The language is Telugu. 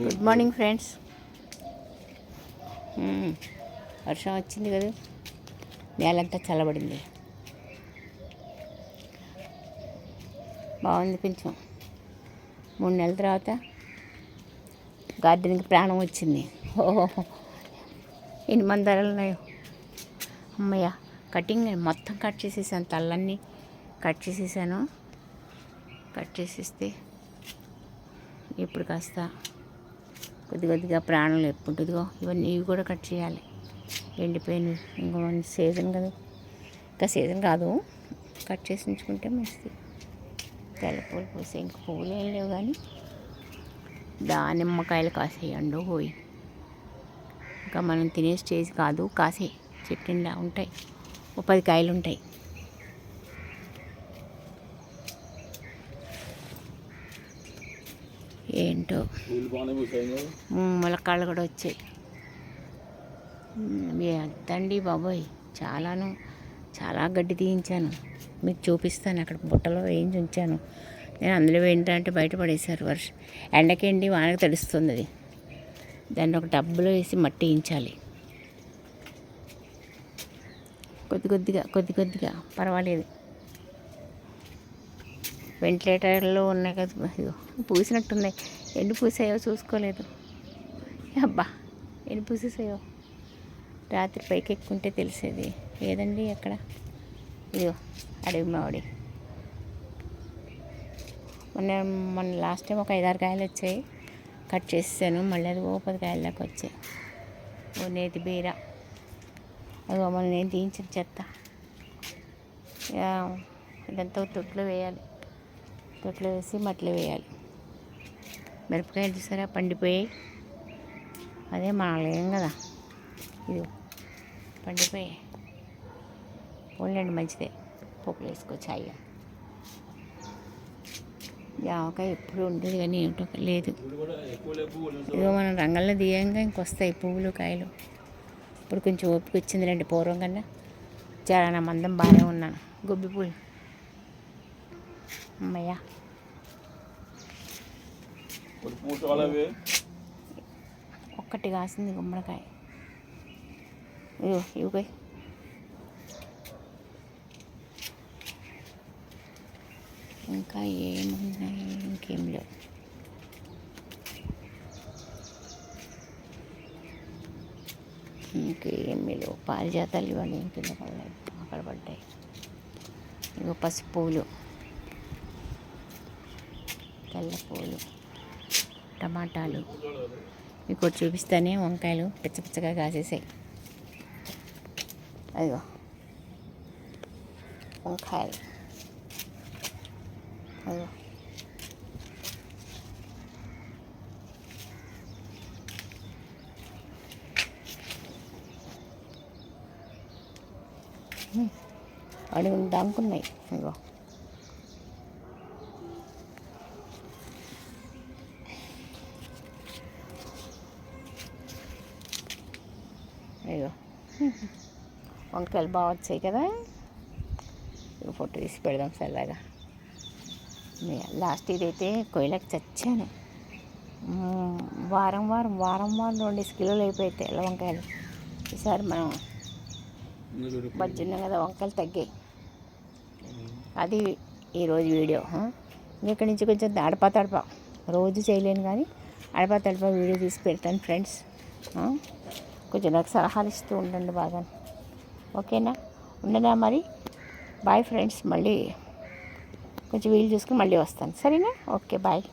Good morning friends. వర్షం వచ్చింది కదా, నేలంతా చల్లబడింది, బాగుంది. కొంచెం 3 నెలల తర్వాత గార్డెన్కి ప్రాణం వచ్చింది. ఓహో, ఎన్ని మందారాలు ఉన్నాయో అమ్మయ్య. కటింగ్ మొత్తం కట్ చేసేసాను, తల్లన్నీ కట్ చేసేసాను. కట్ చేసేస్తే ఇప్పుడు కాస్త కొద్దిగా ప్రాణం లేపుకుంటుందిగో. ఇవి కూడా కట్ చేయాలి, ఎండిపోయినవి. ఇంకో సీజన్ కదా, ఇంకా సీజన్ కాదు, కట్ చేసి ఉంచుకుంటే మంచిది. తెల్ల పూలు పూసే, ఇంక పువ్వులు ఏం లేవు కానీ దానిమ్మకాయలు కాసేయండు పోయి. ఇంకా మనం తినే స్టేజ్ కాదు, కాసే చెట్టిండా ఉంటాయి, 10 కాయలు ఉంటాయి. ఏంటో ములక్కాళ్ళు కూడా వచ్చాయి. ఎంతండి బాబోయ్, చాలా గడ్డి తీయించాను. మీకు చూపిస్తాను, అక్కడ బుట్టలో వేయించి ఉంచాను. నేను అందులో ఏంటంటే బయట పడేశారు. ఎండకేంటి వానకి తడుస్తుంది అది. దాన్ని ఒక డబ్బులో వేసి మట్టి వేయించాలి. కొద్దిగా పర్వాలేదు. వెంటిలేటర్లో ఉన్నాయి కదా, పూసినట్టున్నాయి. ఎన్ని పూసాయో చూసుకోలేదు. అబ్బా, ఎన్ని పూసేసాయో. రాత్రి పైకి ఎక్కుంటే తెలిసేది. ఏదండి అక్కడ, ఇదిగో అడవి మామిడి. మొన్న లాస్ట్ టైం ఒక 5-6 కాయలు వచ్చాయి, కట్ చేసాను. మళ్ళీ అది 10 కాయల దాకా వచ్చాయి. నేతి బీర, అదిగో మొన్న నేను తీయించిన చెత్త. ఇదంతా తొట్లో వేయాలి, తొట్లో వేసి మట్టిలో వేయాలి. మిరపకాయలు చూసారా పండిపోయాయి. అదే మాలేం కదా, ఇది పండిపోయాయి. పోన్లేండి, మంచిదే, పోపులు వేసుకోవచ్చు. అయ్యా, జామకాయ ఎప్పుడు ఉండేది కానీ ఏమిటో లేదు. ఇదిగో మనం రంగంలో దియంగా ఇంకొస్తాయి పువ్వులు కాయలు. ఇప్పుడు కొంచెం ఓపిక వచ్చింది రండి, పూర్వం కన్నా చాలా నా మందం బాగానే ఉన్నాను. గుబ్బి పూలు అమ్మయ్య. ఒక్కటి కాసింది గుమ్మడికాయ. ఇవి ఇంకా ఏమున్నాయి, ఇంకేం లేవు. ఇంకేమీ లేవు. పారిజాతాలు ఇవన్నీ కింద పడలేదు, అక్కడ పడ్డాయి. ఇగో పసుపు పువ్వులు, తెల్ల పువ్వులు, టమాటాలు. మీకు చూపిస్తానే వంకాయలు పిచ్చగా కాసేసాయి. అదిగో వంకాయలు, అదిగో అడుగులు దాముకున్నాయి. ఇగో అయ్యో, వంకాయలు బాగా వచ్చాయి కదా. ఫోటో తీసి పెడదాం సరదాగా. లాస్ట్ ఇదైతే కొయ్యలకు చచ్చాను. వారం 2 కిలోలు అయిపోయాయి తెల్ల వంకాయలు. ఈసారి మనం బజ్జున్నాం కదా, వంకాయలు తగ్గాయి. అది ఈరోజు వీడియో. ఇక్కడి నుంచి కొంచెం తడప రోజు చేయలేను కానీ అడపా వీడియో తీసి పెడతాను ఫ్రెండ్స్. కొంచెం నాకు సలహాలు ఇస్తూ ఉండండి బాగా, ఓకేనా? ఉండనా మరి, బాయ్ ఫ్రెండ్స్. మళ్ళీ కొంచెం వీలు చూసుకుని మళ్ళీ వస్తాను, సరేనా? Okay, bye.